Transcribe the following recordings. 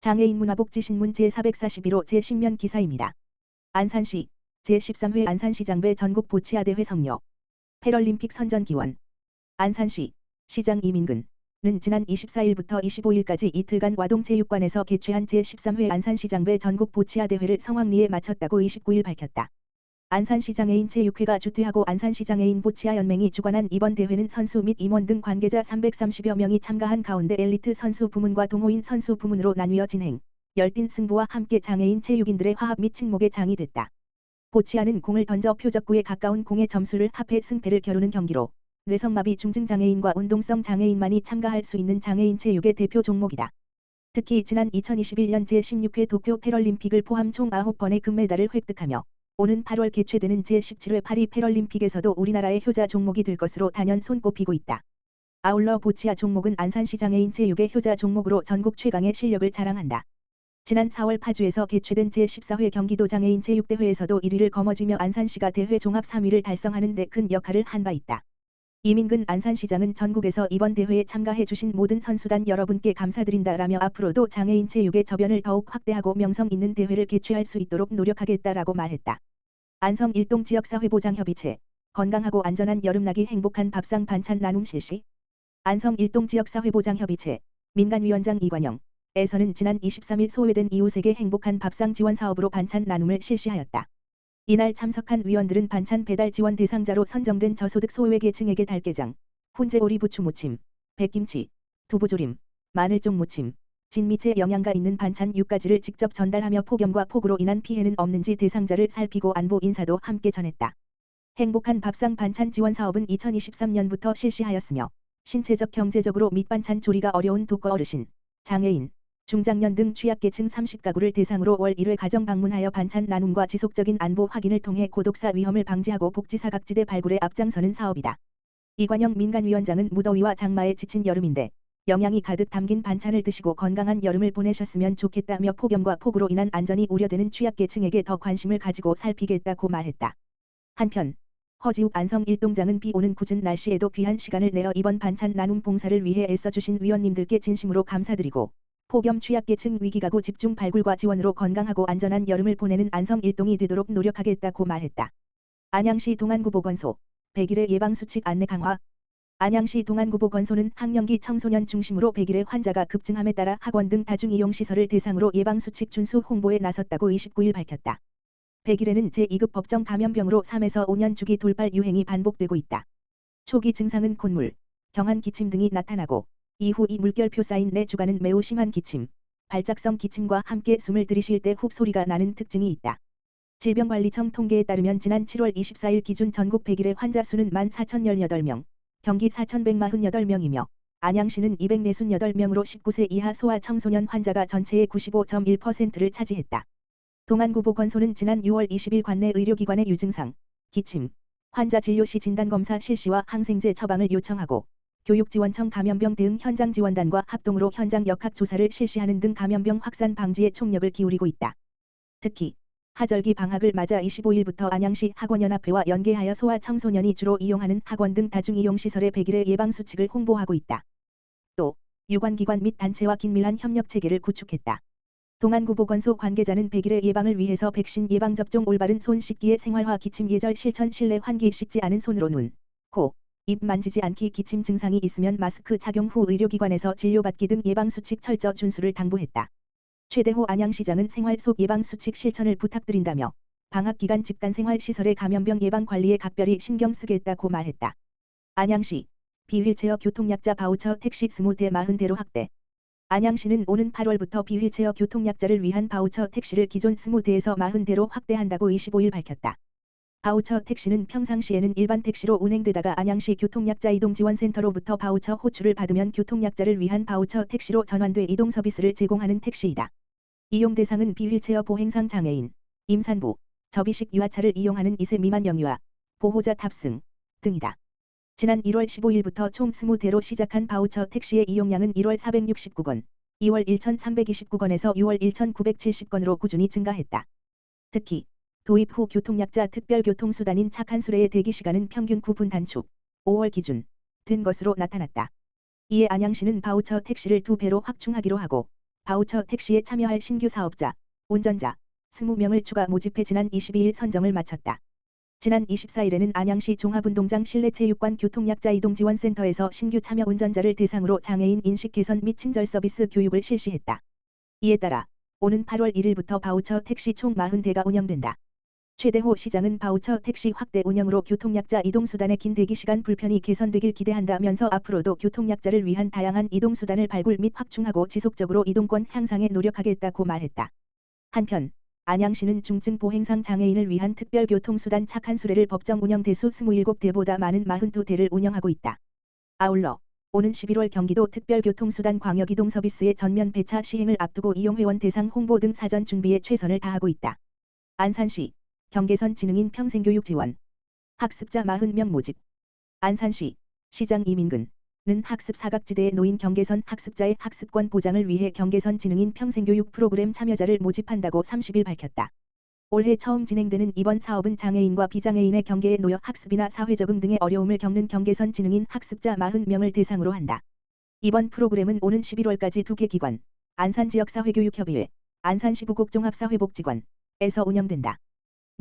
장애인 문화복지신문 제441호 제10면 기사입니다. 안산시 제13회 안산시장배 전국 보치아대회 성료 패럴림픽 선전기원 안산시 시장 이민근은 지난 24일부터 25일까지 이틀간 와동체육관에서 개최한 제13회 안산시장배 전국 보치아대회를 성황리에 마쳤다고 29일 밝혔다. 안산시장애인 체육회가 주최하고 안산시장애인 보치아연맹이 주관한 이번 대회는 선수 및 임원 등 관계자 330여 명이 참가한 가운데 엘리트 선수 부문과 동호인 선수 부문으로 나뉘어 진행, 열띤 승부와 함께 장애인 체육인들의 화합 및 친목의 장이 됐다. 보치아는 공을 던져 표적구에 가까운 공의 점수를 합해 승패를 겨루는 경기로 뇌성마비 중증 장애인과 운동성 장애인만이 참가할 수 있는 장애인 체육의 대표 종목이다. 특히 지난 2021년 제16회 도쿄 패럴림픽을 포함 총 9번의 금메달을 획득하며 오는 8월 개최되는 제17회 파리 패럴림픽에서도 우리나라의 효자 종목이 될 것으로 단연 손꼽히고 있다. 아울러 보치아 종목은 안산시 장애인 체육의 효자 종목으로 전국 최강의 실력을 자랑한다. 지난 4월 파주에서 개최된 제14회 경기도 장애인 체육대회에서도 1위를 거머쥐며 안산시가 대회 종합 3위를 달성하는 데 큰 역할을 한 바 있다. 이민근 안산시장은 전국에서 이번 대회에 참가해 주신 모든 선수단 여러분께 감사드린다라며 앞으로도 장애인 체육의 저변을 더욱 확대하고 명성 있는 대회를 개최할 수 있도록 노력하겠다라고 말했다. 안성 일동 지역사회보장협의체 건강하고 안전한 여름나기 행복한 밥상 반찬 나눔 실시 안성 일동 지역사회보장협의체 민간위원장 이관영에서는 지난 23일 소외된 이웃에게 행복한 밥상 지원 사업으로 반찬 나눔을 실시하였다. 이날 참석한 위원들은 반찬 배달 지원 대상자로 선정된 저소득 소외계층에게 달게장, 훈제오리 부추무침, 백김치, 두부조림, 마늘종 무침, 진미채 영양가 있는 반찬 6가지를 직접 전달하며 폭염과 폭우로 인한 피해는 없는지 대상자를 살피고 안부 인사도 함께 전했다. 행복한 밥상 반찬 지원 사업은 2023년부터 실시하였으며 신체적 경제적으로 밑반찬 조리가 어려운 독거 어르신, 장애인, 중장년 등 취약계층 30가구를 대상으로 월 1회 가정 방문하여 반찬 나눔과 지속적인 안보 확인을 통해 고독사 위험을 방지하고 복지사각지대 발굴에 앞장서는 사업이다. 이관영 민간위원장은 무더위와 장마에 지친 여름인데 영양이 가득 담긴 반찬을 드시고 건강한 여름을 보내셨으면 좋겠다며 폭염과 폭우로 인한 안전이 우려되는 취약계층에게 더 관심을 가지고 살피겠다고 말했다. 한편 허지욱 안성 일동장은 비 오는 궂은 날씨에도 귀한 시간을 내어 이번 반찬 나눔 봉사를 위해 애써주신 위원님들께 진심으로 감사드리고 폭염 취약계층 위기가구 집중 발굴과 지원으로 건강하고 안전한 여름을 보내는 안성 일동이 되도록 노력하겠다고 말했다. 안양시 동안구보건소 100일의 예방수칙 안내 강화 안양시 동안구보건소는 학령기 청소년 중심으로 100일의 환자가 급증함에 따라 학원 등 다중이용시설을 대상으로 예방수칙 준수 홍보에 나섰다고 29일 밝혔다. 100일에는 제2급 법정 감염병으로 3에서 5년 주기 돌발 유행이 반복되고 있다. 초기 증상은 콧물, 경한 기침 등이 나타나고 이후 이 물결표 쌓인 4주간은 매우 심한 기침, 발작성 기침과 함께 숨을 들이쉴 때 훅 소리가 나는 특징이 있다. 질병관리청 통계에 따르면 지난 7월 24일 기준 전국 100일의 환자 수는 14,018명, 경기 4,148명이며 안양시는 248명으로 19세 이하 소아 청소년 환자가 전체의 95.1%를 차지했다. 동안구보건소는 지난 6월 20일 관내 의료기관의 유증상, 기침, 환자 진료 시 진단검사 실시와 항생제 처방을 요청하고 교육지원청 감염병 대응 현장지원단과 합동으로 현장 역학조사를 실시하는 등 감염병 확산 방지에 총력을 기울이고 있다. 특히 하절기 방학을 맞아 25일부터 안양시 학원연합회와 연계하여 소아 청소년이 주로 이용하는 학원 등 다중이용시설의 100일의 예방수칙을 홍보하고 있다. 또 유관기관 및 단체와 긴밀한 협력체계를 구축했다. 동안구보건소 관계자는 100일의 예방을 위해서 백신 예방접종 올바른 손 씻기의 생활화 기침 예절 실천 실내 환기 씻지 않은 손으로 눈, 코, 입 만지지 않기 기침 증상이 있으면 마스크 착용 후 의료기관에서 진료받기 등 예방수칙 철저 준수를 당부했다. 최대호 안양시장은 생활 속 예방수칙 실천을 부탁드린다며 방학기간 집단생활시설의 감염병 예방관리에 각별히 신경 쓰겠다고 말했다. 안양시 비휠체어 교통약자 바우처 택시 20대 40대로 확대 안양시는 오는 8월부터 비휠체어 교통약자를 위한 바우처 택시를 기존 20대에서 40대로 확대한다고 25일 밝혔다. 바우처 택시는 평상시에는 일반 택시로 운행되다가 안양시 교통약자 이동지원센터로부터 바우처 호출을 받으면 교통약자를 위한 바우처 택시로 전환돼 이동 서비스를 제공하는 택시이다. 이용 대상은 비휠체어 보행상 장애인, 임산부, 접이식 유아차를 이용하는 2세 미만 영유아, 보호자 탑승 등이다. 지난 1월 15일부터 총 20대로 시작한 바우처 택시의 이용량은 1월 469건, 2월 1,329건에서 6월 1,970건으로 꾸준히 증가했다. 특히 도입 후 교통약자 특별교통수단인 착한 수레의 대기시간은 평균 9분 단축, 5월 기준 된 것으로 나타났다. 이에 안양시는 바우처 택시를 2배로 확충하기로 하고 바우처 택시에 참여할 신규 사업자, 운전자 20명을 추가 모집해 지난 22일 선정을 마쳤다. 지난 24일에는 안양시 종합운동장 실내체육관 교통약자 이동지원센터에서 신규 참여 운전자를 대상으로 장애인 인식 개선 및 친절 서비스 교육을 실시했다. 이에 따라 오는 8월 1일부터 바우처 택시 총 40대가 운영된다. 최대호 시장은 바우처 택시 확대 운영으로 교통약자 이동수단의 긴 대기시간 불편이 개선되길 기대한다면서 앞으로도 교통약자를 위한 다양한 이동수단을 발굴 및 확충하고 지속적으로 이동권 향상에 노력하겠다고 말했다. 한편 안양시는 중증 보행상 장애인을 위한 특별교통수단 착한 수레를 법정 운영 대수 27대보다 많은 42대를 운영하고 있다. 아울러 오는 11월 경기도 특별교통수단 광역이동서비스의 전면 배차 시행을 앞두고 이용회원 대상 홍보 등 사전 준비에 최선을 다하고 있다. 안산시 경계선 지능인 평생교육 지원 학습자 40명 모집. 안산시 시장 이민근은 학습 사각지대에 놓인 경계선 학습자의 학습권 보장을 위해 경계선 지능인 평생교육 프로그램 참여자를 모집한다고 30일 밝혔다. 올해 처음 진행되는 이번 사업은 장애인과 비장애인의 경계에 놓여 학습이나 사회적응 등의 어려움을 겪는 경계선 지능인 학습자 40명을 대상으로 한다. 이번 프로그램은 오는 11월까지 2개 기관, 안산지역사회교육협의회, 안산시부곡종합사회복지관에서 운영된다.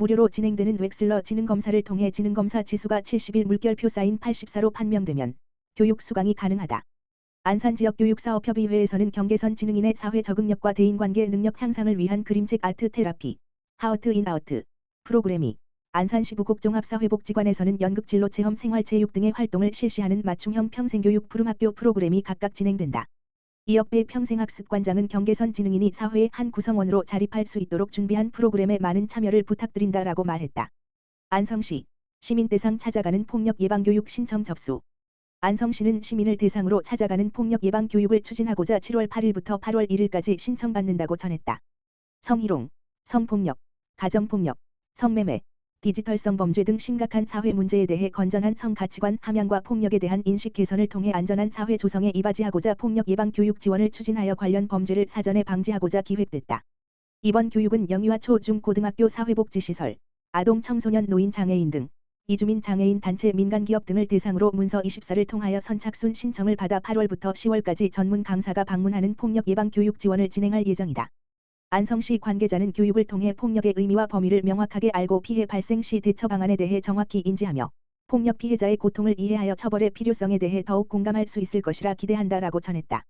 무료로 진행되는 웩슬러 지능검사를 통해 지능검사 지수가 70일 물결표 사인 84로 판명되면 교육 수강이 가능하다. 안산지역교육사업협의회에서는 경계선 지능인의 사회 적응력과 대인관계 능력 향상을 위한 그림책 아트 테라피, 하우트 인 아우트 프로그램이, 안산시부곡종합사회복지관에서는 연극진로체험 생활체육 등의 활동을 실시하는 맞춤형 평생교육 푸름학교 프로그램이 각각 진행된다. 이역배 평생학습관장은 경계선 지능인이 사회의 한 구성원으로 자립할 수 있도록 준비한 프로그램에 많은 참여를 부탁드린다라고 말했다. 안성시 시민 대상 찾아가는 폭력 예방 교육 신청 접수. 안성시는 시민을 대상으로 찾아가는 폭력 예방 교육을 추진하고자 7월 8일부터 8월 1일까지 신청받는다고 전했다. 성희롱, 성폭력, 가정폭력, 성매매, 디지털 성범죄 등 심각한 사회 문제에 대해 건전한 성가치관 함양과 폭력에 대한 인식 개선을 통해 안전한 사회 조성에 이바지하고자 폭력 예방 교육 지원을 추진하여 관련 범죄를 사전에 방지하고자 기획됐다. 이번 교육은 영유아 초, 중, 고등학교 사회복지시설, 아동 청소년 노인 장애인 등 이주민 장애인 단체 민간기업 등을 대상으로 문서 24를 통하여 선착순 신청을 받아 8월부터 10월까지 전문 강사가 방문하는 폭력 예방 교육 지원을 진행할 예정이다. 안성시 관계자는 교육을 통해 폭력의 의미와 범위를 명확하게 알고 피해 발생 시 대처 방안에 대해 정확히 인지하며 폭력 피해자의 고통을 이해하여 처벌의 필요성에 대해 더욱 공감할 수 있을 것이라 기대한다라고 전했다.